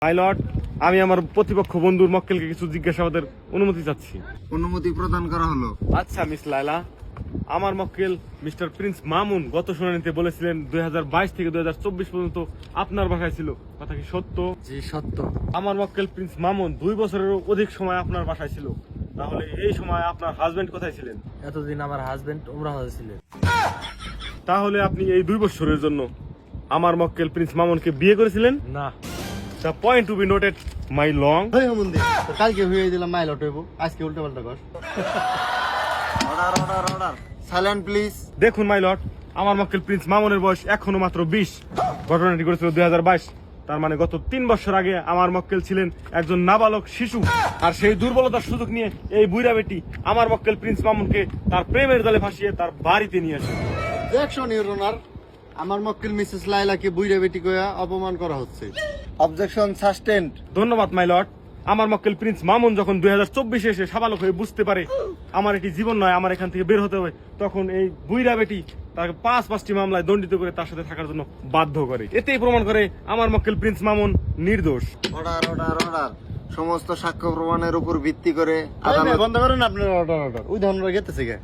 My lord, আমি আমার প্রতিপক্ষ বন্ধুর মক্কেলকে কিছু জিজ্ঞাসাবাদের অনুমতি চাচ্ছি। অনুমতি প্রদান করা হলো। আচ্ছা মিস লায়লা, আমার মক্কেল মিস্টার প্রিন্স মামুন গত শুনানিতে বলেছিলেন 2022 থেকে 2024 পর্যন্ত আপনার বাসায় ছিল, কথা কি সত্য? জি সত্য। আমার মক্কেল প্রিন্স মামুন 2 বছরেরও অধিক সময় আপনার বাসায় ছিল, তাহলে এই সময় আপনার হাজবেন্ড কোথায় ছিলেন? এতদিন আমার হাজবেন্ড উমরা হজে ছিলেন। তাহলে আপনি এই 2 বছরের জন্য আমার মক্কেল প্রিন্স মামুনকে বিয়ে করেছিলেন? না। The point to be noted my lord. কালকে হয়ে দিলাম মাইল অটো, আজকে উল্টা পাল্টা কর। Order order order, silent please. দেখুন মাই লর্ড, আমার মক্কেল প্রিন্স মামুনের বয়স এখনো মাত্র 20। ঘটনাটি ঘটেছিল 2022, তার মানে গত 3 বছর আগে আমার মক্কেল ছিলেন একজন নাবালক শিশু। আর সেই দুর্বলতার সুযোগ নিয়ে এই বুইরা বেটি আমার মক্কেল প্রিন্স মামুনকে তার প্রেমের জালে ফাঁসিয়ে তার বাড়িতে নিয়ে আসে। অবজেকশন ইউর অনার, আমার মক্কেল মিসেস লাইলাকে বুইরা বেটি কইয়া অপমান করা হচ্ছে। অবজেকশন সাসটেন্ড। ধন্যবাদ মাই লর্ড। আমার মক্কেল প্রিন্স মামুন যখন 2024 এসে সাবালক হয়ে বুঝতে পারে আমার এটি জীবন নয়, আমার এখান থেকে বের হতে হবে, তখন এই বুইরা বেটি তাকে 5টি মামলায় দণ্ডিত করে তার সাথে থাকার জন্য বাধ্য করে। এতেই প্রমাণ করে আমার মক্কেল প্রিন্স মামুন নির্দোষ। অর্ডার অর্ডার অর্ডার, সমস্ত সাক্ষ্য প্রমাণের উপর ভিত্তি করে বন্ধ করেন আপনার অর্ডার অর্ডার। ওই ধরনের গেতেছে গে।